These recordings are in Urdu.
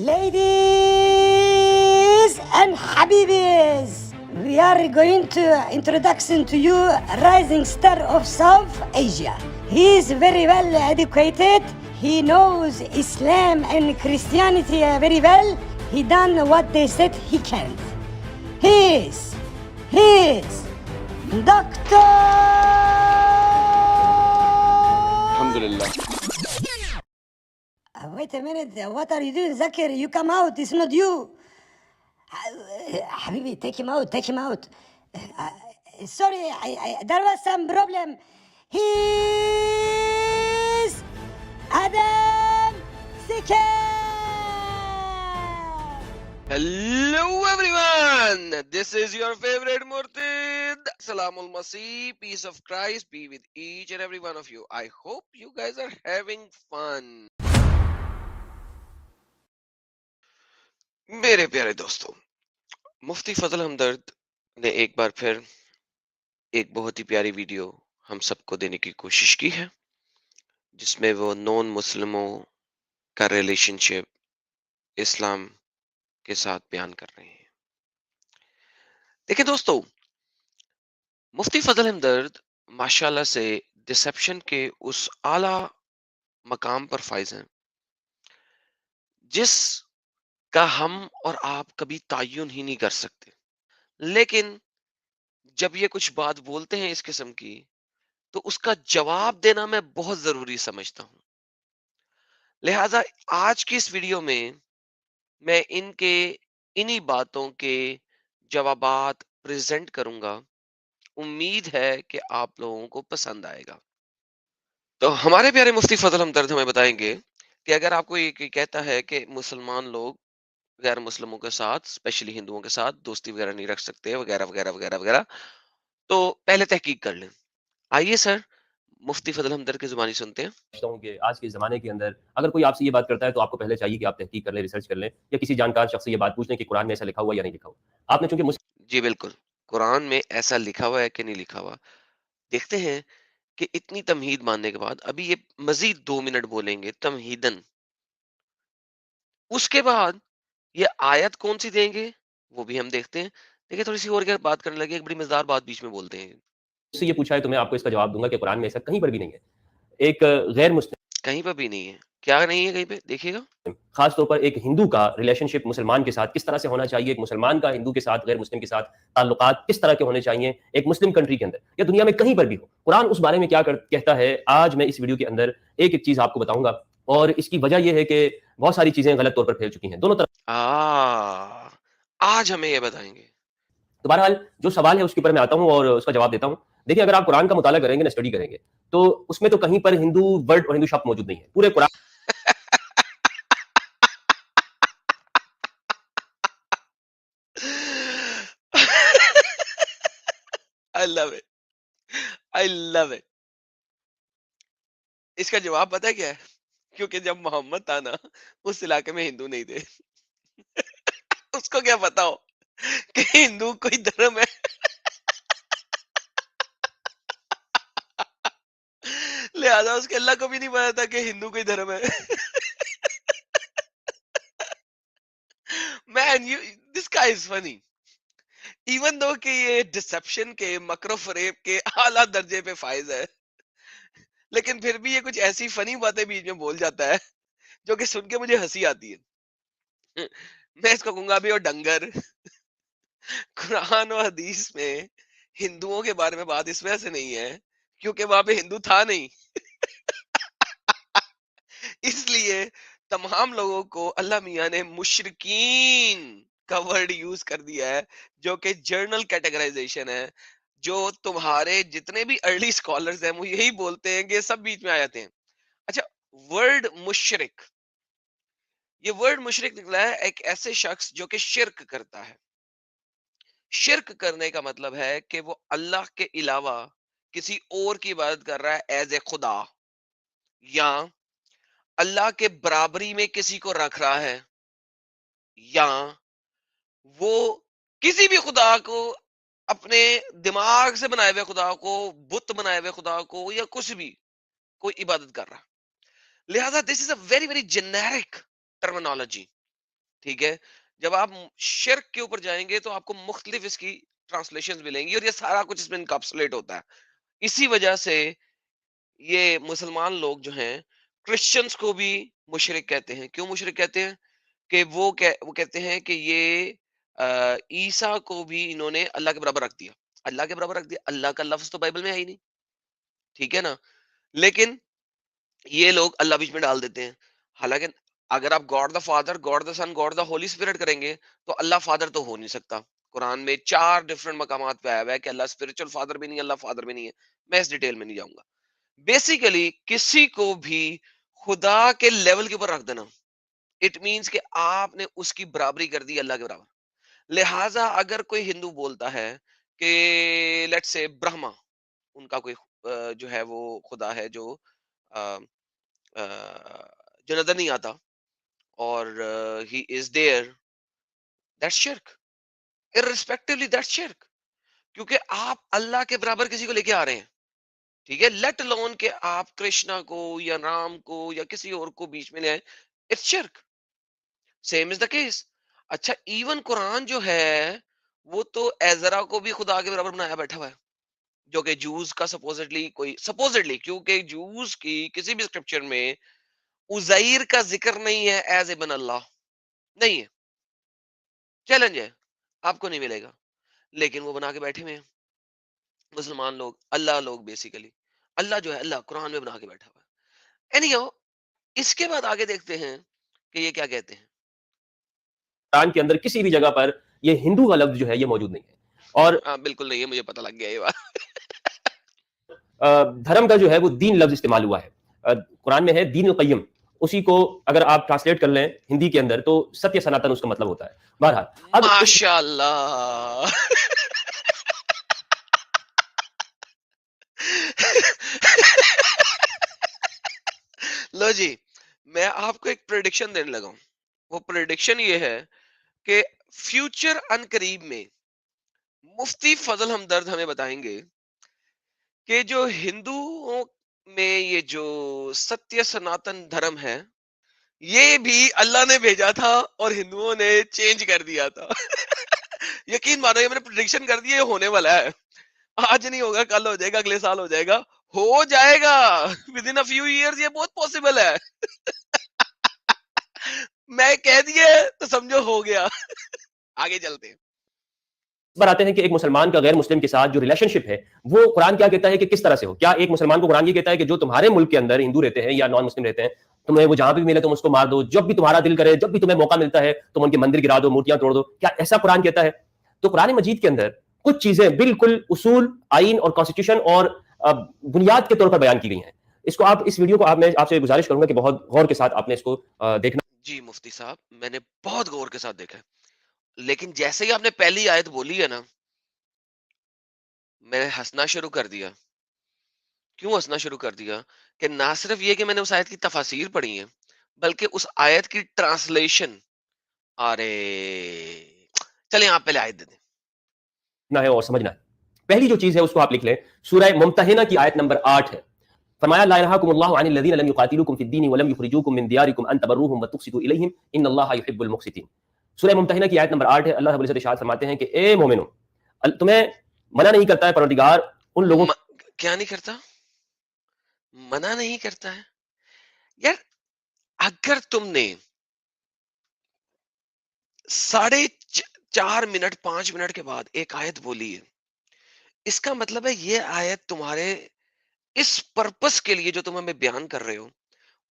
Ladies and Habibis, we are going to introduction to you rising star of South Asia. He is very well educated. He knows Islam and Christianity very well. He done what they said he can't. He is Doctor. Alhamdulillah. Wait a minute, what are you doing, Zakir? You come out, it's not you. Habibi, take him out. Sorry, there was some problem. He's Adam Sikar. Hello everyone, this is your favorite Murtid. Salamul Masih, peace of Christ be with each and every one of you. I hope you guys are having fun. میرے پیارے دوستوں، مفتی فضل ہمدرد نے ایک بار پھر ایک بہت ہی پیاری ویڈیو ہم سب کو دینے کی کوشش کی ہے، جس میں وہ نون مسلموں کا ریلیشن شپ اسلام کے ساتھ بیان کر رہے ہیں۔ دیکھیں دوستو، مفتی فضل ہمدرد ماشاءاللہ سے ڈسیپشن کے اس اعلیٰ مقام پر فائز ہیں جس کا ہم اور آپ کبھی تعین ہی نہیں کر سکتے، لیکن جب یہ کچھ بات بولتے ہیں اس قسم کی تو اس کا جواب دینا میں بہت ضروری سمجھتا ہوں۔ لہذا آج کی اس ویڈیو میں ان کے انہی باتوں کے جوابات پریزنٹ کروں گا۔ امید ہے کہ آپ لوگوں کو پسند آئے گا۔ تو ہمارے پیارے مفتی فضل ہمدرد ہمیں بتائیں گے کہ اگر آپ کو یہ کہتا ہے کہ مسلمان لوگ غیر مسلموں کے ساتھ اسپیشلی ہندوؤں کے ساتھ دوستی وغیرہ نہیں رکھ سکتے وغیرہ وغیرہ وغیرہ وغیرہ، تو پہلے تحقیق کر لیں۔ آئیے سر مفتی فضل ہمدرد کی زبانی سنتے ہیں۔ سمجھتا ہوں کہ آج کے زمانے کے اندر اگر کوئی آپ سے یہ بات کرتا ہے تو آپ کو پہلے چاہیے کہ آپ تحقیق کر لیں، ریسرچ کر لیں، یا کسی جانکار شخص سے یہ بات پوچھ لیں کہ قرآن میں ایسا لکھا ہوا یا نہیں لکھا ہوا۔ آپ نے چونکہ جی بالکل، قرآن میں ایسا لکھا ہوا ہے کہ نہیں لکھا ہوا۔ دیکھتے ہیں کہ اتنی تمہید ماننے کے بعد ابھی یہ مزید 2 منٹ بولیں گے تمہیدن، اس کے بعد یہ آیت کون سی دیں گے وہ بھی ہم دیکھتے ہیں۔ دیکھیں تھوڑی سی اور کیا بات کرنے لگے، ایک بڑی مزدار بات بیچ میں بولتے ہیں۔ سے یہ پوچھا ہے تو میں آپ کو اس کا جواب دوں گا کہ قرآن میں ایسا کہیں پر بھی نہیں ہے۔ ایک غیر مسلم کہیں پہ بھی نہیں ہے، کیا نہیں ہے کہیں پہ؟ دیکھیے گا خاص طور پر ایک ہندو کا ریلیشن شپ مسلمان کے ساتھ کس طرح سے ہونا چاہیے، ایک مسلمان کا ہندو کے ساتھ، غیر مسلم کے ساتھ تعلقات کس طرح کے ہونے چاہیے ایک مسلم کنٹری کے اندر یا دنیا میں کہیں پر بھی ہو، قرآن اس بارے میں کیا کہتا ہے، آج میں اس ویڈیو کے اندر ایک ایک چیز آپ کو بتاؤں گا۔ اور اس کی وجہ یہ ہے کہ بہت ساری چیزیں غلط طور پر پھیل چکی ہیں دونوں طرف۔ آج ہمیں یہ بتائیں گے۔ تو بہرحال جو سوال ہے اس کے اوپر میں آتا ہوں اور اس کا جواب دیتا ہوں۔ دیکھیں اگر آپ قرآن کا مطالعہ کریں گے نا، اسٹڈی کریں گے، تو اس میں تو کہیں پر ہندو ورڈ اور ہندو شبد موجود نہیں ہے پورے قرآن۔ I love it. I love it. اس کا جواب پتہ کیا ہے؟ کیونکہ جب محمد تھا نا اس علاقے میں ہندو نہیں تھے۔ اس کو کیا پتا ہو کہ ہندو کوئی دھرم ہے؟ لہذا اس کے اللہ کو بھی نہیں پتا تھا کہ ہندو کوئی دھرم ہے۔ Man, this guy is funny. Even though کہ یہ ڈسپشن کے مکر و فریب کے اعلیٰ درجے پہ فائز ہے، لیکن پھر بھی یہ کچھ ایسی فنی باتیں بیچ میں بول جاتا ہے جو کہ سن کے مجھے ہنسی آتی ہے۔ میں اس کو کہوں گا بھی اور ڈنگر۔ قرآن و حدیث میں ہندوؤں کے بارے میں بات اس وجہ سے نہیں ہے کیونکہ وہاں پہ ہندو تھا نہیں۔ اس لیے تمام لوگوں کو اللہ میاں نے مشرکین کا ورڈ یوز کر دیا ہے، جو کہ جرنل کیٹیگرائزیشن ہے، جو تمہارے جتنے بھی ارلی اسکالرز ہیں وہ یہی بولتے ہیں کہ یہ سب بیچ میں آ جاتے ہیں۔ اچھا، ورڈ مشرک، یہ ورڈ مشرک نکلا ہے ایک ایسے شخص جو کہ شرک کرتا ہے۔ شرک کرنے کا مطلب ہے کہ وہ اللہ کے علاوہ کسی اور کی عبادت کر رہا ہے ایز اے خدا، یا اللہ کے برابری میں کسی کو رکھ رہا ہے، یا وہ کسی بھی خدا کو اپنے دماغ سے بنائے ہوئے خدا کو، بت بنائے ہوئے خدا کو، یا کچھ بھی کوئی عبادت کر رہا۔ لہذا this is a very very generic terminology. ٹھیک ہے. جب آپ شرک کے اوپر جائیں گے تو آپ کو مختلف اس کی ٹرانسلیشن ملیں گی اور یہ سارا کچھ اس میں انکیپسولیٹ ہوتا ہے. اسی وجہ سے یہ مسلمان لوگ جو ہیں کرسچنز کو بھی مشرک کہتے ہیں. کیوں مشرک کہتے ہیں؟ کہ وہ کہتے ہیں کہ یہ عیسیٰ کو بھی انہوں نے اللہ کے برابر رکھ دیا. اللہ کے برابر رکھ دیا. اللہ کا لفظ تو بائبل میں ہے ہی نہیں. ٹھیک ہے نا. لیکن یہ لوگ اللہ بیچ میں ڈال دیتے ہیں. حالانکہ اگر آپ God the father, God the son, God the holy spirit کریں گے تو اللہ فادر تو ہو نہیں سکتا. قرآن میں 4 ڈفرنٹ مقامات پہ آیا ہوا ہے کہ اللہ اسپرچل فادر بھی نہیں، اللہ فادر بھی نہیں ہے. میں اس ڈیٹیل میں نہیں جاؤں گا. بیسیکلی کسی کو بھی خدا کے لیول کے اوپر رکھ دینا، اٹ مینس کہ آپ نے اس کی برابری کر دی اللہ کے برابر. لہٰذا اگر کوئی ہندو بولتا ہے کہ لیٹ سے برہما ان کا کوئی جو ہے وہ خدا ہے جو جو نظر نہیں آتا اور ہی از دیئر، دیٹس شرک. irrespectively دیٹس شرک. کیونکہ آپ اللہ کے برابر کسی کو لے کے آ رہے ہیں. ٹھیک ہے. لیٹ لون کہ آپ کرشنا کو یا رام کو یا کسی اور کو بیچ میں لے آئے، اٹس شرک. Same is the case. اچھا ایون قرآن جو ہے وہ تو ایزرا کو بھی خدا کے برابر بنایا بیٹھا ہوا ہے، جو کہ جوز کا سپوزٹلی کیونکہ جوز کی کسی بھی اسکرپچر میں عزیر کا ذکر نہیں ہے ایز ابن اللہ، نہیں ہے. چیلنج ہے، آپ کو نہیں ملے گا. لیکن وہ بنا کے بیٹھے ہوئے ہیں مسلمان لوگ، اللہ لوگ بیسیکلی. اللہ جو ہے اللہ قرآن میں بنا کے بیٹھا ہوا ہے. اینی ہاؤ اس کے بعد آگے دیکھتے ہیں کہ یہ کیا کہتے ہیں. قرآن کے اندر کسی بھی جگہ پر یہ ہندو کا لفظ جو ہے یہ موجود نہیں ہے. اور ہاں بالکل نہیں ہے، مجھے پتہ لگ گیا یہ بات. دھرم کا جو ہے وہ دین لفظ استعمال ہوا ہے. قرآن میں ہے دین القیم، اسی کو اگر آپ ٹرانسلیٹ کر لیں ہندی کے اندر تو ستیہ سناتن اس کا مطلب ہوتا ہے. بہرحال اب اس ماشاء اللہ. لو جی میں آپ کو ایک پریڈکشن دینے لگا ہوں. وہ پریڈکشن یہ ہے کہ فیوچر ان قریب میں مفتی فضل ہمدرد ہمیں بتائیں گے کہ جو ہندوؤں میں یہ جو ستیہ سناتن دھرم ہے یہ بھی اللہ نے بھیجا تھا اور ہندوؤں نے چینج کر دیا تھا. یقین مانو یہ میں نے پریڈکشن کر دیا، یہ ہونے والا ہے. آج نہیں ہوگا، کل ہو جائے گا، اگلے سال ہو جائے گا، ہو جائے گا ود ان فیو ایئرز. یہ بہت پاسبل ہے. میں کہہ دیے تو سمجھو ہو گیا. آگے چلتے ہیں. پر آتے ہیں کہ ایک مسلمان کا غیر مسلم کے ساتھ جو ریلیشن شپ ہے وہ قرآن کیا کہتا ہے کہ کس طرح سے ہو. کیا ایک مسلمان کو قرآن یہ کہتا ہے کہ جو تمہارے ملک کے اندر ہندو رہتے ہیں یا نان مسلم رہتے ہیں تمہیں وہ جہاں بھی ملے تم اس کو مار دو، جب بھی تمہارا دل کرے، جب بھی تمہیں موقع ملتا ہے تم ان کے مندر گرا دو، مورتیاں توڑ دو؟ کیا ایسا قرآن کہتا ہے؟ تو قرآن مجید کے اندر کچھ چیزیں بالکل اصول، آئین اور کانسٹیٹیوشن اور بنیاد کے طور پر بیان کی گئی ہیں. اس کو آپ اس ویڈیو کو میں آپ سے گزارش کروں گا کہ بہت غور کے ساتھ آپ نے اس کو دیکھنا. جی مفتی صاحب میں نے بہت غور کے ساتھ دیکھا، لیکن جیسے ہی آپ نے پہلی آیت بولی ہے نا میں نے ہنسنا شروع کر دیا. کیوں ہنسنا شروع کر دیا؟ کہ نہ صرف یہ کہ میں نے اس آیت کی تفاسیر پڑھی ہیں بلکہ اس آیت کی ٹرانسلیشن. ارے چلیں آپ پہلے آیت دے دیں. ہے اور سمجھنا ہے. پہلی جو چیز ہے اس کو آپ لکھ لیں، سورہ ممتحنہ کی آیت نمبر 8 ہے. فرمایا لا ينهاكم الله عن الذين لم يقاتلوكم في الدين ولم يخرجوكم من دياركم ان تبروهم وتقسطوا اليهم ان الله يحب المقسطين. سورہ ممتحنہ کی آیت نمبر 8 ہے. اللہ رب العزت ارشاد فرماتے ہیں کہ اے مومنو، تمہیں منع نہیں کرتا ہے پروردگار ان لوگوں کیا نہیں کرتا؟ منع نہیں کرتا ہے. یار اگر تم نے 4.5 منٹ 5 منٹ کے بعد ایک آیت بولی ہے، اس کا مطلب ہے یہ آیت تمہارے اس پرپس کے لیے جو تم ہمیں بیان کر رہے ہو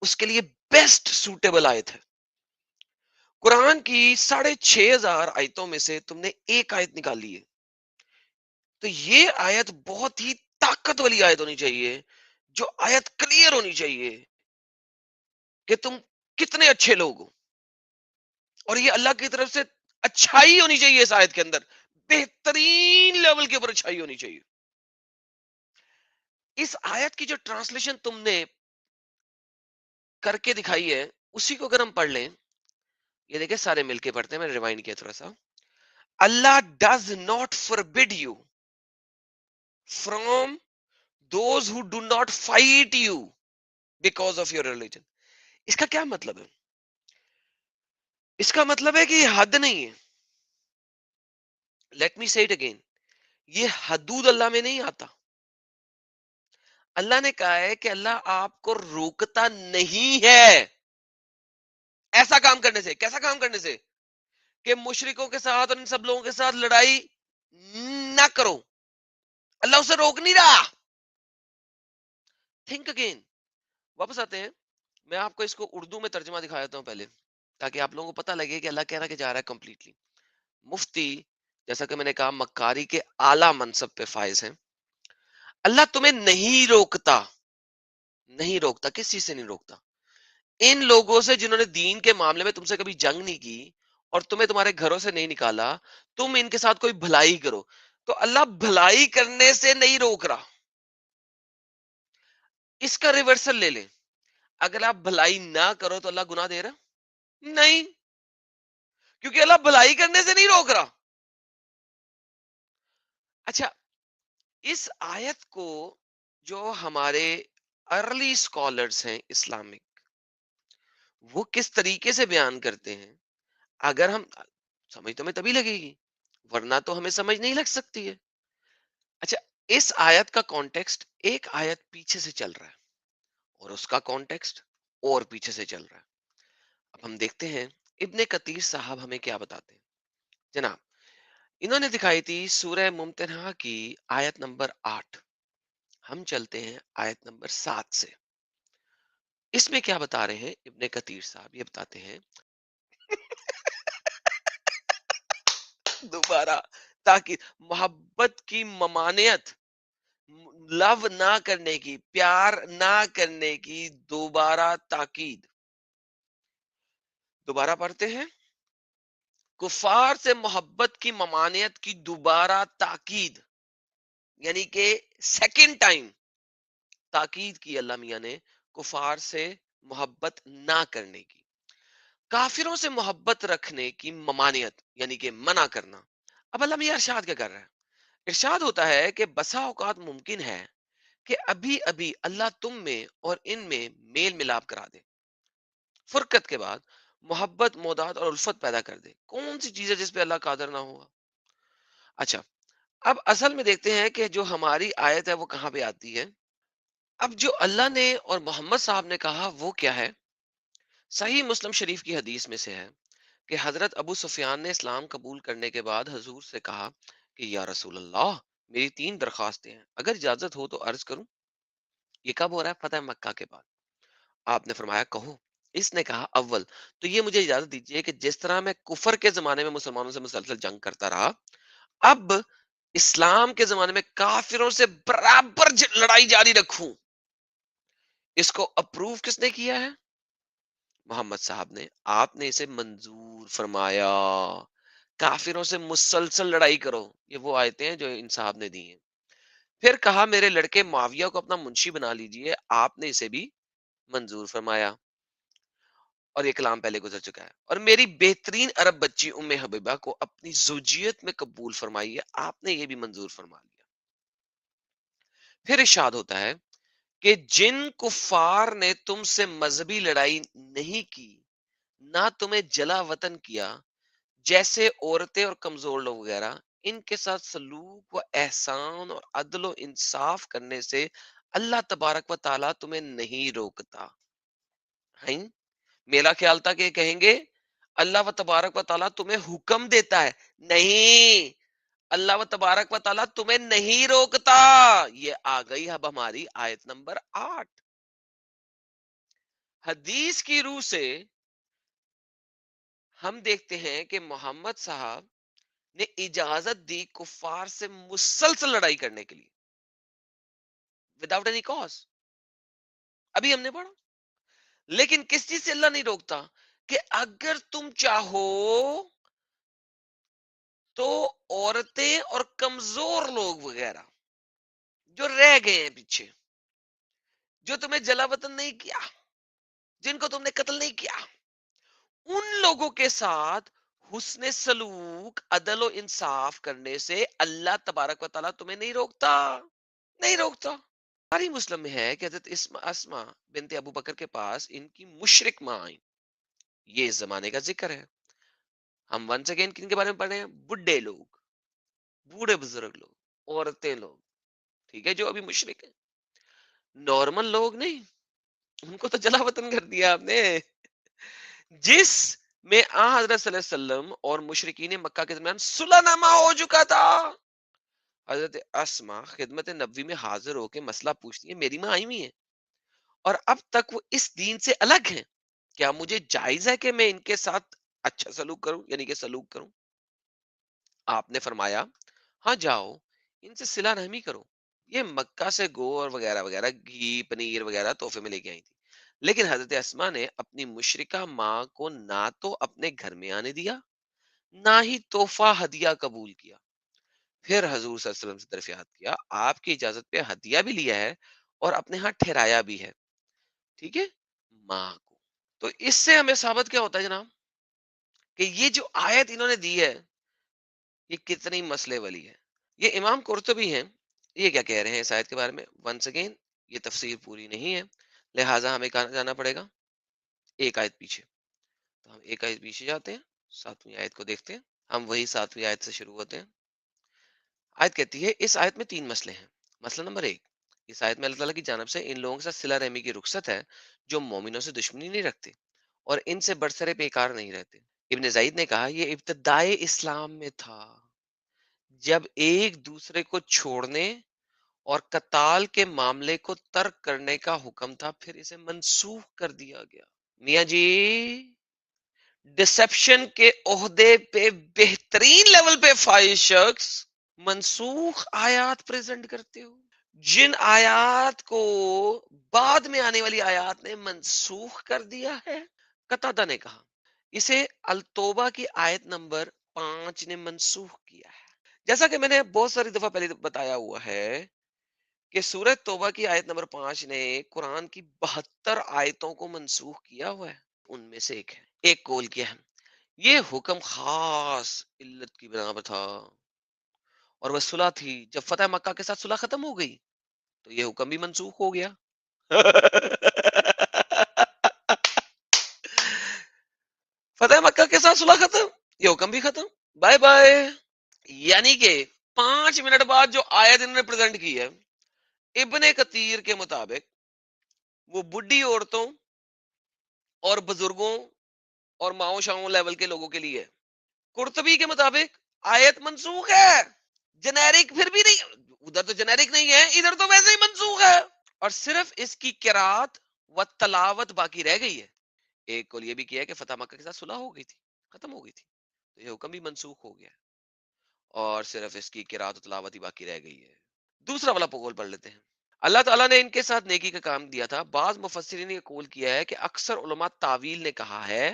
اس کے لیے بیسٹ سوٹیبل آیت ہے. قرآن کی 6,500 آیتوں میں سے تم نے ایک آیت نکالی ہے، تو یہ آیت بہت ہی طاقت والی آیت ہونی چاہیے، جو آیت کلیئر ہونی چاہیے کہ تم کتنے اچھے لوگ ہو، اور یہ اللہ کی طرف سے اچھائی ہونی چاہیے. اس آیت کے اندر بہترین لیول کے اوپر اچھائی ہونی چاہیے. اس آیت کی جو ٹرانسلیشن تم نے کر کے دکھائی ہے اسی کو اگر ہم پڑھ لیں، یہ دیکھیں سارے مل کے پڑھتے ہیں، میں ریوائنڈ کیا تھوڑا سا. اللہ does not forbid you from those who do not fight you because of your religion. اس کا کیا مطلب ہے؟ اس کا مطلب ہے کہ یہ حد نہیں ہے. لیٹ می سے اٹ اگین، یہ حدود اللہ میں نہیں آتا. اللہ نے کہا ہے کہ اللہ آپ کو روکتا نہیں ہے ایسا کام کرنے سے. کیسا کام کرنے سے؟ کہ مشرکوں کے ساتھ اور ان سب لوگوں کے ساتھ لڑائی نہ کرو. اللہ اسے روک نہیں رہا. Think again. واپس آتے ہیں. میں آپ کو اس کو اردو میں ترجمہ دکھا دیتا ہوں پہلے، تاکہ آپ لوگوں کو پتہ لگے کہ اللہ کہنا کہ جا رہا ہے کمپلیٹلی. مفتی، جیسا کہ میں نے کہا، مکاری کے اعلیٰ منصب پہ فائز ہیں. اللہ تمہیں نہیں روکتا. نہیں روکتا. کس چیز سے نہیں روکتا؟ ان لوگوں سے جنہوں نے دین کے معاملے میں تم سے کبھی جنگ نہیں کی اور تمہیں تمہارے گھروں سے نہیں نکالا، تم ان کے ساتھ کوئی بھلائی کرو. تو اللہ بھلائی کرنے سے نہیں روک رہا. اس کا ریورسل لے لیں. اگر آپ بھلائی نہ کرو تو اللہ گناہ دے رہا نہیں، کیونکہ اللہ بھلائی کرنے سے نہیں روک رہا. اچھا، اس آیت کو جو ہمارے ارلی اسکالرز ہیں اسلامک، وہ کس طریقے سے بیان کرتے ہیں، اگر ہم سمجھ تو ہمیں تبھی لگے گی، ورنہ تو ہمیں سمجھ نہیں لگ سکتی ہے. اچھا، اس آیت کا کانٹیکسٹ ایک آیت پیچھے سے چل رہا ہے اور اس کا کانٹیکسٹ اور پیچھے سے چل رہا ہے. اب ہم دیکھتے ہیں ابن کثیر صاحب ہمیں کیا بتاتے ہیں. جناب، انہوں نے دکھائی تھی سورہ ممتنہ کی آیت نمبر 8. ہم چلتے ہیں آیت نمبر 7 سے. اس میں کیا بتا رہے ہیں ابن کثیر صاحب؟ یہ بتاتے ہیں دوبارہ تاکہ محبت کی ممانعت، لو نہ کرنے کی، پیار نہ کرنے کی دوبارہ تاکید. دوبارہ پڑھتے ہیں. کفار سے محبت کی ممانعت کی دوبارہ تاکید، یعنی کہ سیکنڈ ٹائم تاکید کی اللہ میاں نے کفار سے محبت نہ کرنے کی. کافروں سے محبت رکھنے کی ممانعت یعنی کہ منع کرنا. اب اللہ میاں ارشاد کیا کر رہا ہے؟ ارشاد ہوتا ہے کہ بسا اوقات ممکن ہے کہ ابھی ابھی اللہ تم میں اور ان میں میل ملاپ کرا دے، فرقت کے بعد محبت، مودات اور الفت پیدا کر دے. کون سی چیز ہے جس پہ اللہ قادر نہ ہوگا؟ اچھا، اب اصل میں دیکھتے ہیں کہ جو ہماری آیت ہے وہ کہاں پہ آتی ہے. اب جو اللہ نے اور محمد صاحب نے کہا وہ کیا ہے؟ صحیح مسلم شریف کی حدیث میں سے ہے کہ حضرت ابو سفیان نے اسلام قبول کرنے کے بعد حضور سے کہا کہ یا رسول اللہ، میری 3 درخواستیں ہیں، اگر اجازت ہو تو عرض کروں. یہ کب ہو رہا ہے؟ فتح مکہ کے بعد. آپ نے فرمایا کہو. اس نے کہا اول تو یہ مجھے اجازت دیجیے کہ جس طرح میں کفر کے زمانے میں مسلمانوں سے مسلسل جنگ کرتا رہا، اب اسلام کے زمانے میں کافروں سے برابر لڑائی جاری رکھوں. اس کو اپروو کس نے کیا ہے؟ محمد صاحب نے. آپ نے اسے منظور فرمایا. کافروں سے مسلسل لڑائی کرو. یہ وہ آیتیں ہیں جو ان صاحب نے دی ہیں. پھر کہا میرے لڑکے معاویہ کو اپنا منشی بنا لیجئے. آپ نے اسے بھی منظور فرمایا، اور یہ کلام پہلے گزر چکا ہے. اور میری بہترین عرب بچی ام حبیبہ کو اپنی زوجیت میں قبول فرمائیے. آپ نے یہ بھی منظور فرما لیا. پھر ارشاد ہوتا ہے کہ جن کفار نے تم سے مذہبی لڑائی نہیں کی، نہ تمہیں جلا وطن کیا، جیسے عورتیں اور کمزور لوگ وغیرہ، ان کے ساتھ سلوک و احسان اور عدل و انصاف کرنے سے اللہ تبارک و تعالیٰ تمہیں نہیں روکتا. ہیں؟ میرا خیال تھا کہ کہیں گے اللہ و تبارک و تعالیٰ تمہیں حکم دیتا ہے. نہیں، اللہ و تبارک و تعالیٰ تمہیں نہیں روکتا. یہ آ گئی اب ہماری آیت نمبر 8. حدیث کی روح سے ہم دیکھتے ہیں کہ محمد صاحب نے اجازت دی کفار سے مسلسل لڑائی کرنے کے لیے وداؤٹ اینی کاز. ابھی ہم نے پڑھا. لیکن کس چیز سے اللہ نہیں روکتا؟ کہ اگر تم چاہو تو عورتیں اور کمزور لوگ وغیرہ جو رہ گئے ہیں پیچھے، جو تمہیں جلا وطن نہیں کیا، جن کو تم نے قتل نہیں کیا، ان لوگوں کے ساتھ حسن سلوک، عدل و انصاف کرنے سے اللہ تبارک و تعالیٰ تمہیں نہیں روکتا. نہیں روکتا. ہماری مسلم میں ہے کہ حضرت اسما بنت ابو بکر کے پاس ان کی مشرک ماں آئیں. یہ اس زمانے کا ذکر ہے. ہم ونس اگین کن کے بارے میں پڑھ رہے ہیں؟ بڈھے لوگ، بوڑھے بزرگ لوگ، عورتیں لوگ، ٹھیک ہے، جو ابھی مشرک ہیں، نارمل لوگ نہیں، ان کو تو جلا وطن کر دیا آپ نے. جس میں حضرت صلی اللہ علیہ وسلم اور مشرکین مکہ کے درمیان صلح نامہ ہو چکا تھا. حضرت اسما خدمت نبوی میں حاضر ہو کے مسئلہ پوچھتی ہے، میری ماں آئی ہوئی ہے اور اب تک وہ اس دین سے الگ ہیں، کیا مجھے جائز ہے کہ میں ان کے ساتھ اچھا سلوک کروں، یعنی کہ سلوک کروں؟ آپ نے فرمایا ہاں جاؤ، ان سے صلہ رحمی کرو. یہ مکہ سے گو اور وغیرہ وغیرہ، گھی پنیر وغیرہ تحفے میں لے کے آئی تھی. لیکن حضرت اسما نے اپنی مشرکہ ماں کو نہ تو اپنے گھر میں آنے دیا، نہ ہی تحفہ ہدیہ قبول کیا. پھر حضور صلی اللہ علیہ وسلم سے دریافت کیا، آپ کی اجازت پہ ہدیہ بھی لیا ہے اور اپنے ہاں ٹھہرایا بھی ہے، ٹھیک ہے، ماں کو. تو اس سے ہمیں ثابت کیا ہوتا ہے جناب، کہ یہ جو آیت انہوں نے دی ہے یہ کتنی مسئلے والی ہے. یہ امام قرطبی ہیں، یہ کیا کہہ رہے ہیں اس آیت کے بارے میں؟ ونس اگین یہ تفسیر پوری نہیں ہے، لہٰذا ہمیں کہاں جانا پڑے گا؟ ایک آیت پیچھے. تو ہم ایک آیت پیچھے جاتے ہیں، 7ویں آیت کو دیکھتے ہیں. ہم وہی 7ویں آیت سے شروع ہوتے ہیں. آیت کہتی ہے اس آیت میں 3 مسئلے ہیں. مسئلہ نمبر 1، اس آیت میں اللہ تعالیٰ کی جانب سے ان لوگوں کے ساتھ صلہ رحمی کی رخصت ہے جو مومنوں سے دشمنی نہیں رکھتے اور ان سے برسرے بیکار نہیں رہتے. ابن زید نے کہا یہ ابتدائے اسلام میں تھا، جب ایک دوسرے کو چھوڑنے اور قتال کے معاملے کو ترک کرنے کا حکم تھا، پھر اسے منسوخ کر دیا گیا. میاں جی ڈسپشن کے عہدے پہ بہترین لیول پہ فائز شخص منسوخ آیات پریزنٹ کرتے ہو، جن آیات کو بعد میں آنے والی آیات نے منسوخ کر دیا ہے. قتادہ نے کہا اسے التوبہ کی آیت نمبر 5 نے منسوخ کیا ہے. جیسا کہ میں نے بہت ساری دفعہ پہلے بتایا ہوا ہے کہ سورہ توبہ کی آیت نمبر 5 نے قرآن کی 72 آیتوں کو منسوخ کیا ہوا ہے. ان میں سے ایک ہے، ایک کول کیا ہے. یہ حکم خاص علت کی بنا پر تھا اور وہ صلح تھی. جب فتح مکہ کے ساتھ صلح ختم ہو گئی تو یہ حکم بھی منسوخ ہو گیا. فتح مکہ کے ساتھ صلح ختم، یہ حکم بھی ختم، بائے بائے. یعنی کہ 5 منٹ بعد جو آیت انہوں نے پریزنٹ کی ہے ابن کثیر کے مطابق وہ بڈھی عورتوں اور بزرگوں اور ماؤں شاؤں لیول کے لوگوں کے لیے. قرطبی کے مطابق آیت منسوخ ہے، جنیرک پھر بھی نہیں، ادھر تو جنیرک نہیں ہے، ادھر تو ویسے ہی منسوخ ہے، اور صرف اس کی قرات و تلاوت باقی رہ گئی ہے. ایک کو یہ بھی کیا ہے کہ فتح مکہ کے ساتھ صلح ہو گئی تھی، ختم ہو گئی تھی، تو یہ حکم بھی منسوخ ہو گیا اور صرف اس کی قرات و تلاوت ہی باقی رہ گئی ہے. دوسرا والا قول پڑھ لیتے ہیں. اللہ تعالیٰ نے ان کے ساتھ نیکی کا کام دیا تھا. بعض مفسرین نے قول کیا ہے کہ اکثر علماء تعویل نے کہا ہے،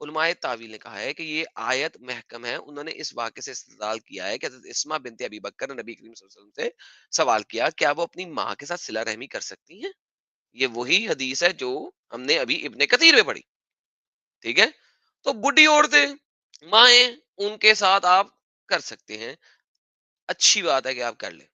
علماء تعویل نے کہا ہے کہ یہ آیت محکم ہے. انہوں نے اس واقعے سے استدلال کیا ہے کہ حضرت اسما بنت ابی بکر نے نبی کریم صلی اللہ علیہ وسلم سے سوال کیا کیا وہ اپنی ماں کے ساتھ صلہ رحمی کر سکتی ہیں. یہ وہی حدیث ہے جو ہم نے ابھی ابن کثیر میں پڑھی، ٹھیک ہے. تو بڈھی عورتیں، مائیں، ان کے ساتھ آپ کر سکتے ہیں، اچھی بات ہے کہ آپ کر لیں.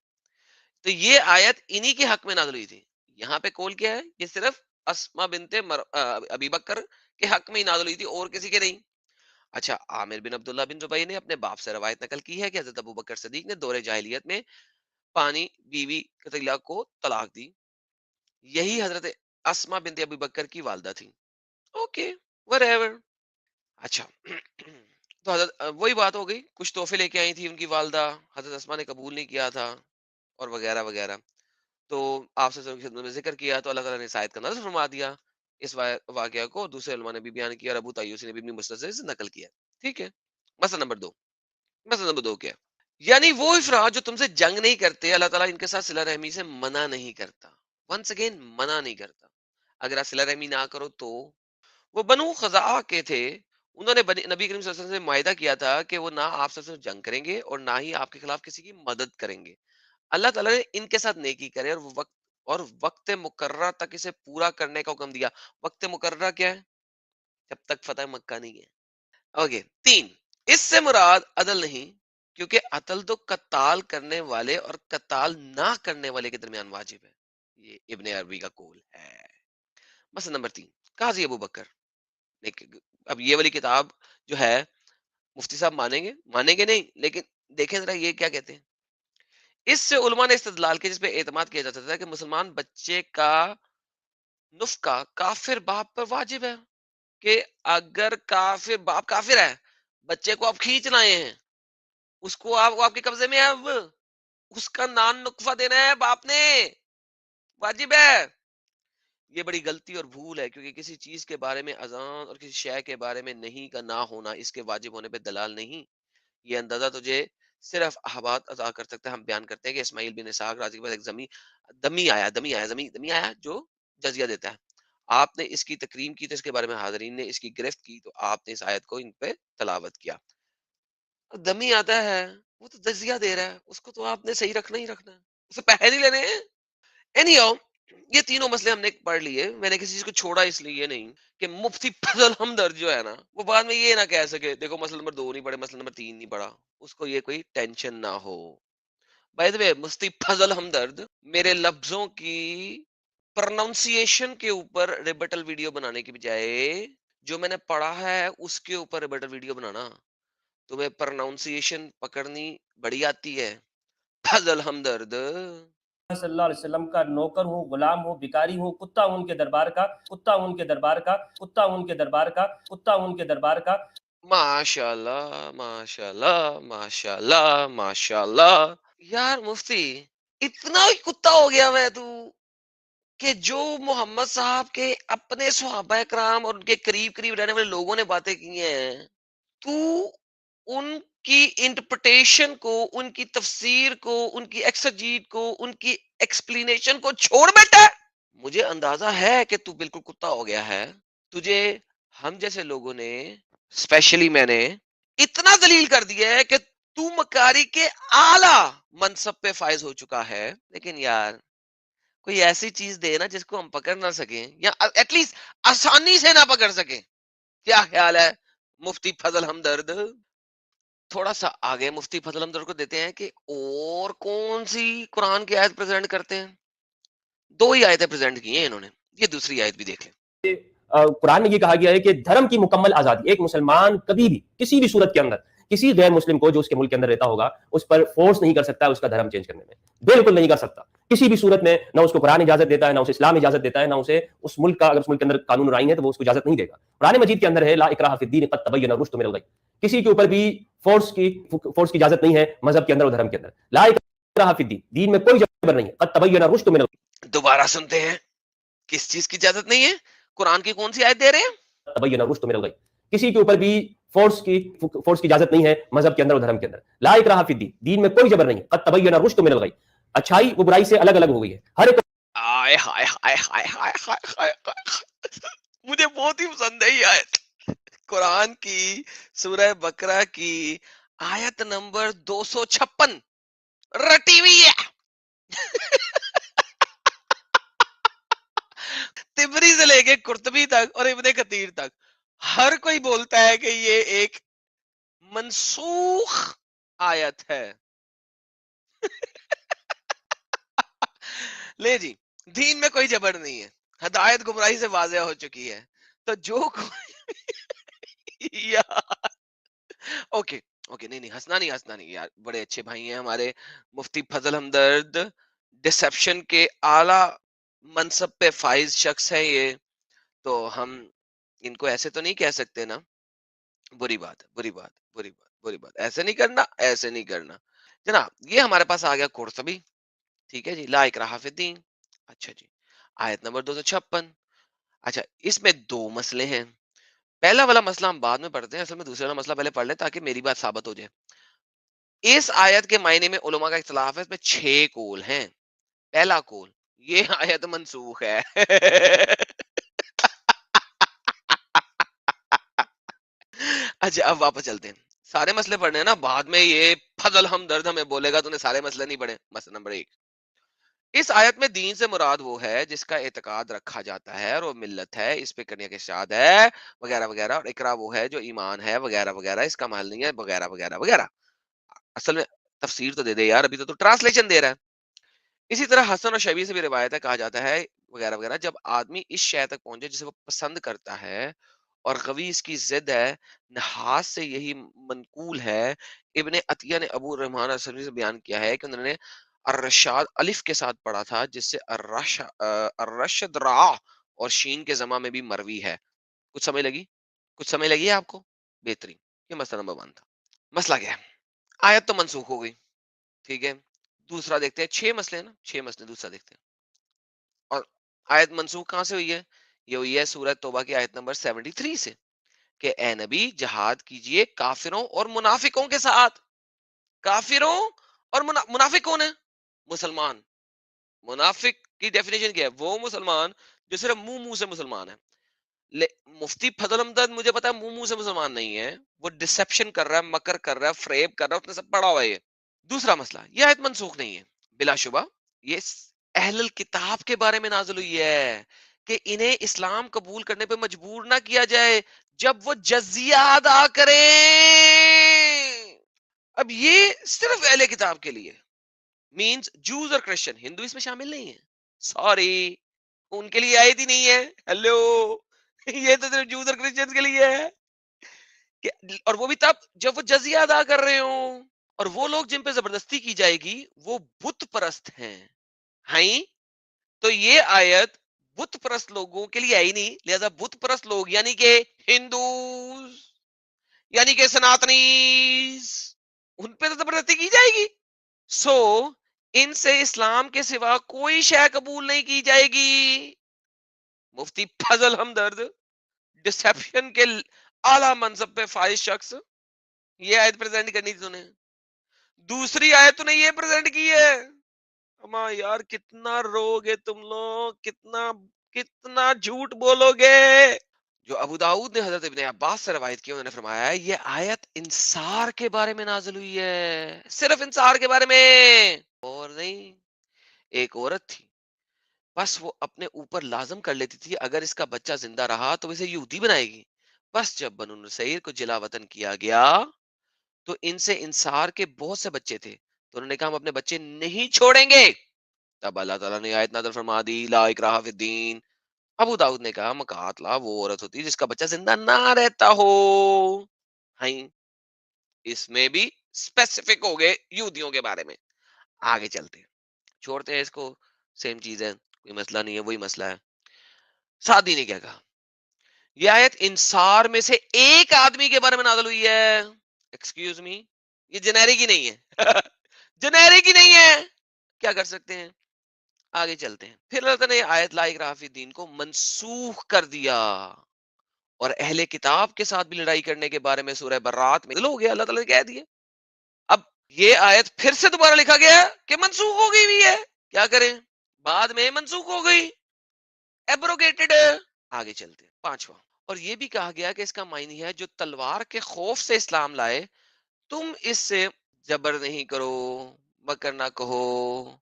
تو یہ آیت انہی کے حق میں نازل ہوئی تھی. یہاں پہ کول کیا ہے؟ یہ صرف اسما بنت ابی بکر کے حق میں ہی نازل ہوئی تھی اور کسی کے نہیں. اچھا، عامر بن عبداللہ بن زبیر نے اپنے باپ سے روایت نقل کی ہے کہ حضرت ابو بکر صدیق نے دور جاہلیت میں پانی بیوی قتیلہ کو طلاق دی. یہی حضرت اسما بنت ابی بکر کی والدہ تھی. Okay whatever. اچھا تو حضرت وہی بات ہو گئی، کچھ تحفے لے کے آئی تھی ان کی والدہ، حضرت اسما نے قبول نہیں کیا تھا اور وغیرہ وغیرہ. تو آپ سے خدمت میں ذکر کیا تو اللہ تعالیٰ نے اس آیت کا نظر فرما دیا. اس واقعہ کو دوسرے علماء نے بھی بیان کیا اور ابو طیوسی نے بھی اپنی مسند سے نقل کیا. ٹھیک ہے. مسئلہ نمبر 2، مسئلہ نمبر 2 کیا ہے؟ یعنی وہ افراد جو تم سے جنگ نہیں کرتے، اللہ تعالیٰ ان کے ساتھ صلہ رحمی سے منع نہیں کرتا. ونس اگین منع نہیں کرتا. اگر آپ صلہ رحمی نہ کرو تو وہ بنو خزاعہ کے تھے، انہوں نے نبی کریم صلی اللہ علیہ وسلم سے معاہدہ کیا تھا کہ وہ نہ آپ سے جنگ کریں گے اور نہ ہی آپ کے خلاف کسی کی مدد کریں گے. اللہ تعالیٰ نے ان کے ساتھ نیکی کرے اور وقت مقررہ تک اسے پورا کرنے کا حکم دیا. وقت مقررہ کیا ہے؟ جب تک فتح مکہ نہیں ہے. اوکے. 3، اس سے مراد عدل نہیں، کیونکہ عدل تو قتال کرنے والے اور قتال نہ کرنے والے کے درمیان واجب ہے. یہ ابن عربی کا قول ہے. مسئلہ نمبر 3، قاضی ابو بکر. اب یہ والی کتاب جو ہے مفتی صاحب مانیں گے نہیں، لیکن دیکھیں ذرا یہ کیا کہتے ہیں. اس سے علماء نے استدلال کیا جس پہ اعتماد کیا جاتا تھا کہ مسلمان بچے کا نفقہ کافر باپ پر واجب ہے، کہ اگر کافر باپ کافر ہے، بچے کو آپ کھینچ لائے ہیں، اس کو آپ کے قبضے میں ہے، اب اس کا نان نقفہ دینا ہے باپ نے، واجب ہے. یہ بڑی غلطی اور بھول ہے، کیونکہ کسی چیز کے بارے میں اذان اور کسی شے کے بارے میں نہیں کا نہ ہونا اس کے واجب ہونے پہ دلال نہیں. یہ اندازہ تجھے صرف احبات عطا کر سکتا ہے. ہم بیان کرتے ہیں کہ اسماعیل بن اسحاق راضی کے پاس ایک دمی آیا جو جزیہ دیتا ہے. آپ نے اس کی تکریم کی تو اس کے بارے میں حاضرین نے اس کی گرفت کی تو آپ نے اس آیت کو ان پہ تلاوت کیا. دمی آتا ہے وہ تو جزیہ دے رہا ہے، اس کو تو آپ نے صحیح رکھنا ہی رکھنا ہے، اسے پیسے نہیں لینے ہیں. اینی ہاؤ، یہ تینوں مسئلے ہم نے پڑھ لیے. میں نے کسی چیز کو چھوڑا اس لیے نہیں کہ مفتی فضل ہمدرد جو ہے نا وہ بعد میں یہ نہ کہہ سکے دیکھو مسئلہ نمبر 2 نہیں پڑھے، مسئلہ نمبر 3 نہیں پڑھا، اس کو یہ کوئی ٹینشن نہ ہو. بائی دا وے، مفتی فضل ہمدرد میرے لفظوں کی پروننسیشن کے اوپر ریبٹل ویڈیو بنانے کی بجائے جو میں نے پڑھا ہے اس کے اوپر ریبٹل ویڈیو بنانا. تمہیں پروننسیشن پکڑنی بڑی آتی ہے. فضل ہمدرد صلی اللہ علیہ وسلم کا نوکر ہوں، غلام ہوں، بھکاری ہوں، کتا ہوں ان کے دربار کا، کتا ہوں ان کے دربار کا، کتا ہوں ان کے دربار کا، کتا ہوں ان کے دربار کا. ماشاء اللہ ماشاء اللہ ماشاء اللہ ماشاء اللہ. یار مفتی اتنا ہی کتا ہو گیا میں تو کہ جو محمد صاحب کے اپنے صحابہ کرام اور ان کے قریب قریب رہنے والے لوگوں نے باتیں کی ہیں، تو ان کی انٹرپریٹیشن کو، ان کی تفسیر کو، ان کی ایکسجیٹ کو، ان کی ایکسپلینیشن کو چھوڑ بیٹا. مجھے اندازہ ہے کہ تو بالکل کتا ہو گیا ہے. تجھے ہم جیسے لوگوں نے، اسپیشلی میں نے اتنا ذلیل کر دیا ہے کہ تو مکاری کے اعلی منصب پہ فائز ہو چکا ہے. لیکن یار کوئی ایسی چیز دے نا جس کو ہم پکڑ نہ سکیں، یا ایٹ لیسٹ آسانی سے نہ پکڑ سکیں. کیا خیال ہے مفتی فضل ہمدرد؟ تھوڑا سا آگے مفتی فضل ہمدرد کو دیتے ہیں کہ اور کون سی قرآن کی آیت پریزنٹ کرتے ہیں. 2 ہی آیتیں پریزنٹ کی ہیں انہوں نے، یہ دوسری آیت بھی دیکھ لیں. قرآن میں یہ کہا گیا ہے کہ دھرم کی مکمل آزادی، ایک مسلمان کبھی بھی کسی بھی صورت کے اندر کسی غیر مسلم کو جو اس کے ملک کے اندر رہتا ہوگا اس پر فورس نہیں کر سکتا اس کا دھرم چینج کرنے میں، بالکل نہیں کر سکتا کسی بھی صورت میں. نہ اس کو قرآن اجازت دیتا ہے، نہ اسے اسلام اجازت دیتا ہے، نہ اسے اس ملک کا، اگر اس ملک کے اندر قانون اور آئین ہے تو وہ اس کو اجازت نہیں دے گا. قرآن مجید کے اندر ہے لا اکراہ فی الدین قد تبین الرشد من الغی، کسی کے اوپر بھی فورس کی اجازت نہیں ہے مذہب کے اندر اور دھرم کے اندر. لا اکراہ فی الدین، دین میں کوئی جبر نہیں ہے. قد تبین الرشد من الغی. دوبارہ سنتے ہیں، کس چیز کی اجازت نہیں ہے؟ قرآن کی کون سی آیت دے رہے ہیں؟ تبین الرشد من الغی، کسی کے اوپر بھی فورس کی اجازت نہیں ہے مذہب کے اندر اور دھرم کے اندر. لا اکراہ فی الدین، دین میں کوئی جبر نہیں ہے. قد تبین الرشد من الغی، اچھائی وہ برائی سے الگ الگ ہو گئی ہے. ہر ایک آئے ہائے ہائے ہائے ہائے ہائے ہائے ہائے. مجھے بہت ہی پسند ہے یہ آیت، قرآن کی سورہ بقرہ کی آیت نمبر 256 رٹی ہوئی ہے. تبری سے لے کے قرطبی تک اور ابن کثیر تک ہر کوئی بولتا ہے کہ یہ ایک منسوخ آیت ہے. لے جی، دین میں کوئی جبر نہیں ہے، ہدایت گمراہی سے واضح ہو چکی ہے. تو جو کوئی یار اوکے اوکے، نہیں ہنسنا نہیں یار، بڑے اچھے بھائی ہیں ہمارے مفتی فضل ہمدرد، ڈسپشن کے اعلی منصب پہ فائز شخص ہے یہ، تو ہم ان کو ایسے تو نہیں کہہ سکتے نا. بری بات ایسے نہیں کرنا، ایسے نہیں کرنا جناب. یہ ہمارے پاس آ گیا قرطبی، ٹھیک ہے جی، لا اکراہ فی الدین. اچھا جی، آیت نمبر 256. اچھا، اس میں 2 مسئلے ہیں. پہلا والا مسئلہ ہم بعد میں پڑھتے ہیں، اصل میں دوسرا والا مسئلہ پہلے پڑھ لیں تاکہ میری بات ثابت ہو جائے. اس آیت کے معنی میں علماء کا اختلاف ہے، اس میں 6 قول ہیں. پہلا قول، یہ آیت منسوخ ہے. اچھا اب واپس چلتے ہیں، سارے مسئلے پڑھنے ہیں نا، بعد میں یہ فضل ہمدرد ہمیں بولے گا تو نے سارے مسئلے نہیں پڑھے. مسئلہ نمبر 1، اس آیت میں دین سے مراد وہ ہے جس کا اعتقاد رکھا جاتا ہے اور وہ ملت ہے، اس پہ کرنے کے ارشاد ہے وغیرہ وغیرہ، اور اقرا وہ ہے جو ایمان ہے وغیرہ وغیرہ، اس کا محل نہیں ہے وغیرہ وغیرہ وغیرہ. اصل میں تفسیر تو دے دے یار، ابھی تو ٹرانسلیشن دے رہا ہے. اسی طرح حسن اور شبی سے بھی روایت ہے، کہا جاتا ہے وغیرہ وغیرہ، جب آدمی اس شے تک پہنچے جسے وہ پسند کرتا ہے اور قوی اس کی ضد ہے، نحاس سے یہی منقول ہے۔ ابن عطیہ نے ابو الرحمان السلمی سے بیان کیا ہے کہ انہوں نے الرشاد الف کے ساتھ پڑھا تھا، جس سے الرشد را اور شین کے زماں میں بھی مروی ہے۔ کچھ سمجھ لگی؟ کچھ سمجھ لگی ہے آپ کو؟ بہترین، یہ مسئلہ نمبر 1 تھا۔ مسئلہ کیا ہے؟ آیت تو منسوخ ہو گئی، ٹھیک ہے، دوسرا دیکھتے ہیں، 6 مسئلے ہیں نا، 6 مسئلے دوسرا دیکھتے ہیں۔ اور آیت منسوخ کہاں سے ہوئی ہے؟ یہ ہوئی ہے سورہ توبہ کی آیت نمبر 73 سے، کہ اے نبی جہاد کیجئے کافروں اور منافقوں کے ساتھ۔ کافروں اور منافق کون ہے؟ مسلمان۔ منافق کی ڈیفینیشن کیا ہے؟ وہ مسلمان جو صرف منہ سے مسلمان ہے۔ مفتی فضل امداد مجھے پتا ہے منہ سے مسلمان نہیں ہے، وہ ڈسپشن کر رہا ہے، مکر کر رہا ہے، فریب کر رہا ہے، اس نے سب پڑھا ہوا ہے۔ دوسرا مسئلہ، یہ آیت منسوخ نہیں ہے بلا شبہ، یہ اہل الکتاب کے بارے میں نازل ہوئی ہے کہ انہیں اسلام قبول کرنے پہ مجبور نہ کیا جائے جب وہ جزیہ ادا کریں۔ اب یہ صرف اہل کتاب کے لیے، مینز جوز اور کرسچن، ہندو اس میں شامل نہیں ہے، سوری، ان کے لیے آیت ہی نہیں ہے۔ ہیلو، یہ تو صرف جوز اور کرسچن کے لیے ہے، اور وہ بھی تب جب وہ جزیہ ادا کر رہے ہوں، اور وہ لوگ جن پہ زبردستی کی جائے گی وہ بت پرست ہیں۔ ہاں، تو یہ آیت بت پرست لوگوں کے لیے آئی نہیں، لہذا بت پرست لوگ یعنی کہ ہندوز، یعنی کہ سناتنیز، ان پہ تو زبردستی کی جائے گی۔ سو ان سے اسلام کے سوا کوئی شے قبول نہیں کی جائے گی۔ مفتی فضل ہمدرد، ڈسپشن کے اعلیٰ منصب پہ فائز شخص، یہ آیت پریزنٹ کرنی تھی انہیں۔ دوسری آیت نے یہ پریزنٹ کی ہے۔ اما یار کتنا رو گے تم لوگ، کتنا جھوٹ بولو گے۔ جو ابو داؤد نے حضرت ابن عباس سے روایت کی، انہوں نے فرمایا یہ آیت انصار کے بارے میں نازل ہوئی ہے، صرف انصار کے بارے میں اور نہیں۔ ایک عورت تھی، بس وہ اپنے اوپر لازم کر لیتی تھی اگر اس کا بچہ زندہ رہا تو اسے یہودی بنائے گی۔ بس جب بنو نصیر کو جلا وطن کیا گیا تو ان سے انصار کے بہت سے بچے تھے، تو انہوں نے کہا ہم اپنے بچے نہیں چھوڑیں گے۔ تب اللہ تعالیٰ نے آیت نازل فرما دی، لا اکراہ فی الدین۔ ابو داؤد نے کہا مقاتلہ وہ عورت ہوتی جس کا بچہ زندہ نہ رہتا ہو۔ ہاں، اس میں بھی اسپیسیفک ہو گئے یہودیوں کے بارے میں۔ آگے چلتے ہیں، چھوڑتے ہیں اس کو، سیم چیز ہے، کوئی مسئلہ نہیں ہے، وہی مسئلہ ہے۔ سعدی نے کیا کہا؟ یہ آیت انصار میں سے ایک آدمی کے بارے میں نازل ہوئی ہے۔ ایکسکیوز می، یہ جنیرک ہی نہیں ہے، جنیرک ہی نہیں ہے، کیا کر سکتے ہیں؟ آگے چلتے ہیں۔ پھر اللہ تعالیٰ نے آیت لا اکراہ فی الدین کو منسوخ کر دیا، اور اہل کتاب کے ساتھ بھی لڑائی کرنے کے بارے میں سورہ برات میں ہو گیا، اللہ تعالیٰ نے کہہ دیا۔ اب یہ آیت پھر سے دوبارہ لکھا گیا کہ منسوخ ہو گئی ہوئی ہے، کیا کریں؟ بعد میں منسوخ ہو گئی، ایبروگیٹڈ۔ آگے چلتے ہیں، پانچواں، اور یہ بھی کہا گیا کہ اس کا معنی ہے جو تلوار کے خوف سے اسلام لائے، تم اس سے جبر نہیں کرو، مکر نہ کہو۔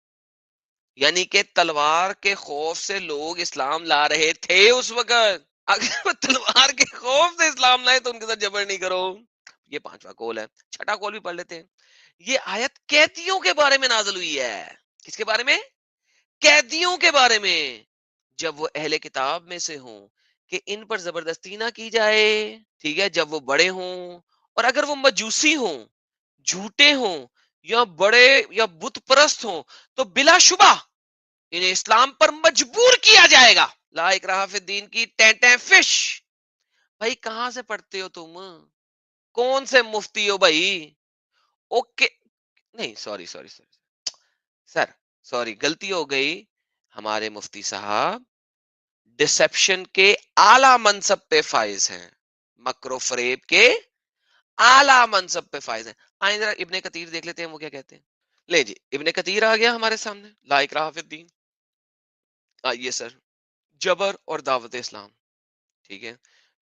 یعنی کہ تلوار کے خوف سے لوگ اسلام لا رہے تھے اس وقت، اگر وہ تلوار کے خوف سے اسلام لائے تو ان کے ساتھ جبر نہیں کرو۔ یہ پانچواں قول ہے۔ چھٹا قول بھی پڑھ لیتے ہیں۔ یہ آیت قیدیوں کے بارے میں نازل ہوئی ہے۔ کس کے بارے میں؟ قیدیوں کے بارے میں، جب وہ اہل کتاب میں سے ہوں، کہ ان پر زبردستی نہ کی جائے، ٹھیک ہے، جب وہ بڑے ہوں، اور اگر وہ مجوسی ہوں، جھوٹے ہوں، یا بڑے یا بت پرست ہوں، تو بلا شبہ انہیں اسلام پر مجبور کیا جائے گا۔ لا اکراہ فی الدین کی ٹیں فش۔ بھائی کہاں سے پڑھتے ہو تم؟ کون سے مفتی ہو بھائی؟ اوکے، نہیں سوری سر، سوری غلطی ہو گئی، ہمارے مفتی صاحب ڈسپشن کے اعلی منصب پہ فائز ہیں، مکر و فریب کے اعلی منصب پہ فائز ہیں۔ آئیں ذرا ابن کثیر دیکھ لیتے ہیں وہ کیا کہتے ہیں۔ لے جی، ابن کثیر آ گیا ہمارے سامنے، لا اکراہ فی الدین۔ آئیے سر، جبر اور دعوت اسلام، ٹھیک ہے،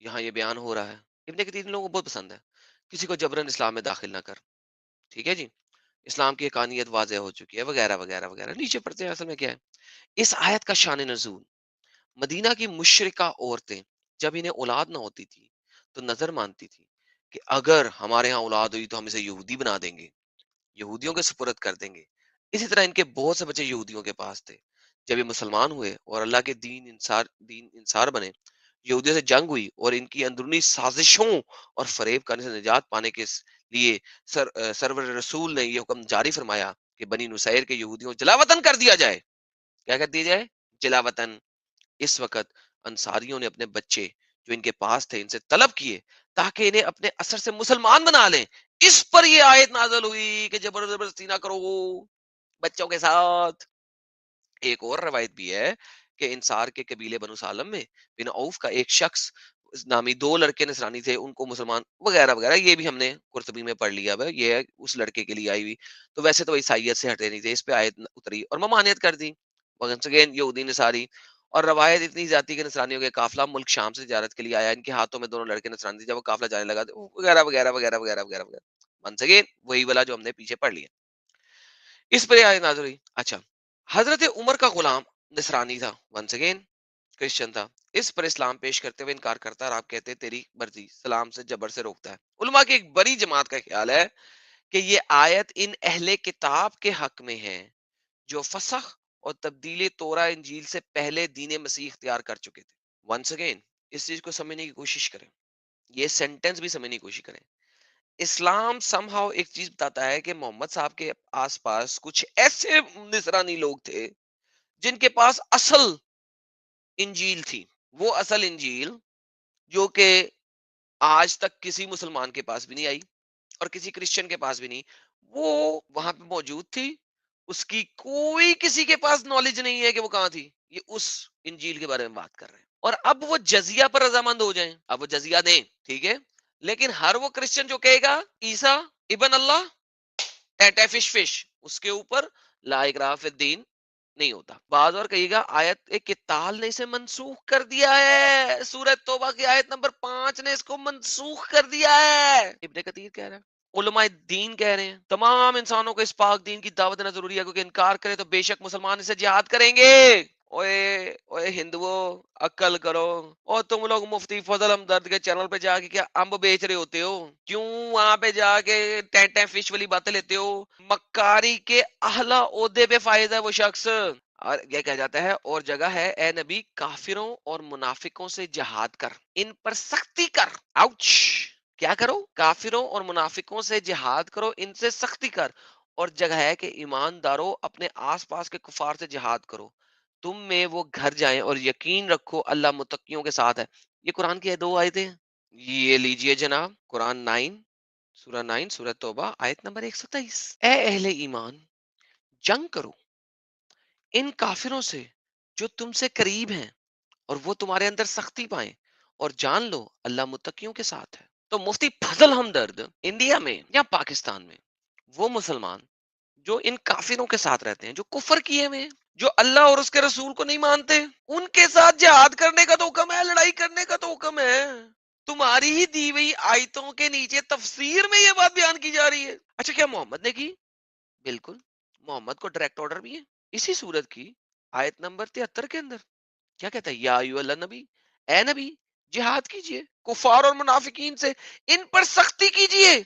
یہاں یہ بیان ہو رہا ہے۔ ابن کثیر لوگوں کو بہت پسند ہے، کسی کو جبرن اسلام میں داخل نہ کر، ٹھیک ہے جی، اسلام کی حقانیت واضح ہو چکی ہے، وغیرہ وغیرہ وغیرہ۔ نیچے پڑھتے ہیں، اصل میں کیا ہے اس آیت کا شان نزول۔ مدینہ کی مشرکہ عورتیں جب انہیں اولاد نہ ہوتی تھی تو نظر مانتی تھی کہ اگر ہمارے ہاں اولاد ہوئی تو ہم اسے یہودی بنا دیں گے، یہودیوں کے سپرد کر دیں گے۔ اسی طرح ان کے بہت سے بچے یہودیوں کے پاس تھے۔ جب یہ مسلمان ہوئے اور اللہ کے دین انصار بنے یہودیوں سے جنگ ہوئی اور ان کی اندرونی سازشوں اور فریب کرنے سے نجات پانے کے لیے سرور رسول نے یہ حکم جاری فرمایا کہ بنی نصیر کے یہودیوں کو جلا وطن کر دیا جائے. کیا کر دیا جائے؟ جلا وطن. اس وقت انصاریوں نے اپنے بچے جو ان کے پاس تھے ان سے طلب کیے تاکہ انہیں اپنے اثر سے مسلمان بنا لیں. اس پر یہ آیت نازل ہوئی کہ زبردستی نہ کرو بچوں کے ساتھ. ایک اور روایت بھی ہے کہ انصار کے قبیلے بنو سالم میں بن عوف کا ایک شخص نامی 2 لڑکے نصرانی تھے، ان کو مسلمان وغیرہ وغیرہ، یہ بھی ہم نے قرطبی میں پڑھ لیا. یہ ہے اس لڑکے کے لیے آئی ہوئی. تو ویسے تو عیسائیت سے ہٹے نہیں تھے، اس پہ آیت اتری اور ممانعت کر دی. once again یہودی نصاری. اور روایت اتنی جاتی کہ نصرانیوں کے قافلہ ملک شام سے تجارت کے لیے آیا، ان کے ہاتھوں میں دونوں لڑکے نصرانی تھے. جب وہ قافلہ جانے لگا وغیرہ وغیرہ وغیرہ وغیرہ وغیرہ وغیرہ. once again وہی والا جو ہم نے پیچھے پڑھ لیا. اس پر آیت نازل ہوئی. اچھا، حضرت عمر کا غلام نصرانی تھا، once again کرسچن تھا. اس پر اسلام پیش کرتے ہوئے انکار کرتا ہے اور آپ کہتے ہیں تیری مرضی، سلام سے جبر سے روکتا ہے. علماء کی ایک بڑی جماعت کا خیال ہے کہ یہ آیت ان اہل کتاب کے حق میں ہے جو فسخ اور تبدیل تورا انجیل سے پہلے دین مسیح اختیار کر چکے تھے. once again اس چیز کو سمجھنے کی کوشش کریں، یہ سینٹنس بھی سمجھنے کی کوشش کریں. اسلام somehow ایک چیز بتاتا ہے کہ محمد صاحب کے آس پاس کچھ ایسے نصرانی لوگ تھے جن کے پاس اصل انجیل تھی، وہ اصل انجیل جو کہ آج تک کسی مسلمان کے پاس بھی نہیں آئی اور کسی کرسچن کے پاس بھی نہیں، وہ وہاں پہ موجود تھی. اس کی کوئی کسی کے پاس نالج نہیں ہے کہ وہ کہاں تھی. یہ اس انجیل کے بارے میں بات کر رہے ہیں. اور اب وہ جزیہ پر رضامند ہو جائیں، اب وہ جزیہ دیں، ٹھیک ہے، لیکن ہر وہ کرسچن جو کہے گا عیسیٰ ابن اللہ ٹیٹے فش فش، اس کے اوپر لا اکراہ فی الدین نہیں ہوتا. بعض اور کہیے گا آیت کتال نے اسے منسوخ کر دیا ہے، سورہ توبہ کی آیت نمبر 5 نے اس کو منسوخ کر دیا ہے. ابن کثیر کہہ رہا ہے، علماء دین کہہ رہے ہیں تمام انسانوں کو اس پاک دین کی دعوت دینا ضروری ہے، کیونکہ انکار کرے تو بے شک مسلمان اسے جہاد کریں گے. اوئے اوئے ہندوؤ عقل کرو. اور تم لوگ مفتی فضل ہمدرد کے چینل پہ جا کے کیا امب بیچ رہے ہوتے ہو؟ کیوں وہاں پہ جا کے ٹین فش والی باتیں لیتے ہو؟ مکاری کے اعلی عہدے پہ فائز ہے وہ شخص. اور یہ کہا جاتا ہے اور جگہ ہے اے نبی کافروں اور منافقوں سے جہاد کر، ان پر سختی کر. آؤچ. کیا کرو؟ کافروں اور منافقوں سے جہاد کرو، ان سے سختی کر. اور جگہ ہے کہ ایمانداروں اپنے آس پاس کے کفار سے جہاد کرو، تم میں وہ گھر جائیں اور یقین رکھو اللہ متقیوں کے ساتھ ہے. یہ قرآن کی 2 آیتیں ہیں. یہ لیجئے جناب، قرآن 9 سورہ 9 سورہ توبہ آیت نمبر 123. اے اہل ایمان جنگ کرو ان کافروں سے جو تم سے قریب ہیں اور وہ تمہارے اندر سختی پائیں، اور جان لو اللہ متقیوں کے ساتھ ہے. تو مفتی فضل ہمدرد انڈیا میں یا پاکستان میں وہ مسلمان جو ان کافروں کے ساتھ رہتے ہیں، جو کفر کیے ہوئے ہیں، جو اللہ اور اس کے رسول کو نہیں مانتے، ان کے ساتھ جہاد کرنے کا تو حکم ہے، لڑائی کرنے کا تو حکم ہے. تمہاری ہی دی ہوئی آیتوں کے نیچے تفسیر میں یہ بات بیان کی جا رہی ہے. اچھا کیا محمد نے کی؟ بالکل، محمد کو ڈائریکٹ آرڈر بھی ہے اسی صورت کی آیت نمبر 73 کے اندر. کیا کہتا ہے؟ یا ایھا النبی، اے نبی جہاد کیجئے کفار اور منافقین سے، ان پر سختی کیجئے،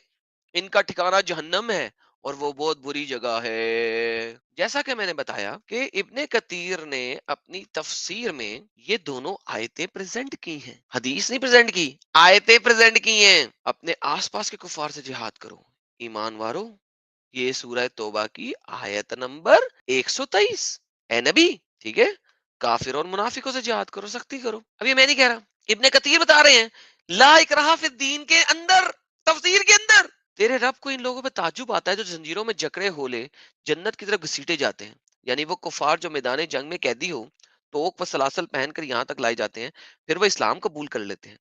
ان کا ٹھکانہ جہنم ہے اور وہ بہت بری جگہ ہے. جیسا کہ میں نے بتایا کہ ابن کثیر نے اپنی تفسیر میں یہ دونوں آیتیں پریزنٹ کی ہیں، حدیث نہیں پریزنٹ کی، آیتیں پریزنٹ کی ہیں. اپنے آس پاس کے کفار سے جہاد کرو ایمان وارو. یہ سورہ توبہ کی آیت نمبر 123. اے نبی، ٹھیک ہے، کافر اور منافقوں سے جہاد کرو، سختی کرو. اب یہ میں نہیں کہہ رہا، ابن کثیر بتا رہے ہیں لا اکراہ فی الدین کے اندر، تفسیر کے اندر. تیرے رب کو ان لوگوں پہ تعجب آتا ہے جو زنجیروں میں جکڑے ہولے جنت کی طرف گھسیٹے جاتے ہیں. یعنی وہ کفار جو میدان جنگ میں قیدی ہو، توق و سلاسل پہن کر یہاں تک لائے جاتے ہیں، پھر وہ اسلام قبول کر لیتے ہیں،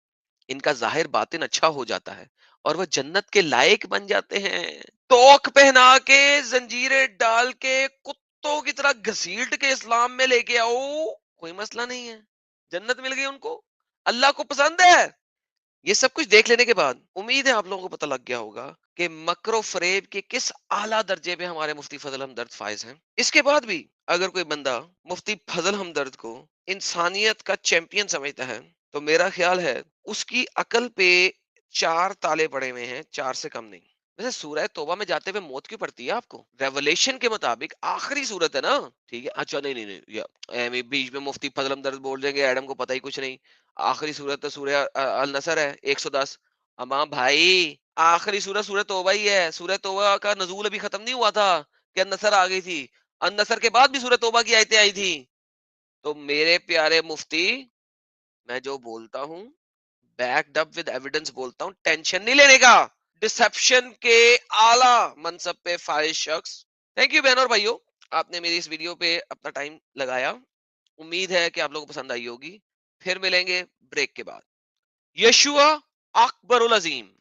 ان کا ظاہر باطن اچھا ہو جاتا ہے اور وہ جنت کے لائق بن جاتے ہیں. توق پہنا کے زنجیریں ڈال کے کتوں کی طرح گھسیٹ کے اسلام میں لے کے آؤ، کوئی مسئلہ نہیں ہے، جنت مل گئی ان کو، اللہ کو پسند ہے. یہ سب کچھ دیکھ لینے کے بعد امید ہے آپ لوگوں کو پتہ لگ گیا ہوگا کہ مکر و فریب کے کس اعلیٰ درجے پہ ہمارے مفتی فضل ہمدرد فائز ہیں. اس کے بعد بھی اگر کوئی بندہ مفتی فضل ہمدرد کو انسانیت کا چیمپئن سمجھتا ہے تو میرا خیال ہے اس کی عقل پہ 4 تالے پڑے ہوئے ہیں، 4 سے کم نہیں. ویسے سورہ توبہ میں جاتے ہوئے موت کیوں پڑتی ہے آپ کو؟ ریولیشن کے مطابق آخری صورت ہے نا، ٹھیک ہے، اچھا نہیں نہیں نہیں ایویں بیچ میں مفتی فضل ہمدرد بول دیں گے ایڈم کو پتہ ہی کچھ نہیں، آخری صورت تو سورہ النصر ہے 110۔ اما بھائی آخری سورت سورہ توبہ ہی ہے، سورہ توبہ کا نزول ابھی ختم نہیں ہوا تھا کہ النصر آ گئی تھی، النصر کے بعد بھی سورہ توبہ کی آیتیں آئی تھی۔ تو میرے پیارے مفتی، میں جو بولتا ہوں بیکڈ اپ ود ایویڈنس بولتا ہوں، ٹینشن نہیں لینے کا۔ ڈسپشن کے اعلی منصب پہ فائز شخص، تھینک یو بہن اور بھائیو، آپ نے میری اس ویڈیو پہ اپنا ٹائم لگایا، امید ہے کہ آپ لوگوں کو پسند آئی ہوگی۔ پھر ملیں گے بریک کے بعد۔ یشوع اکبر العظیم۔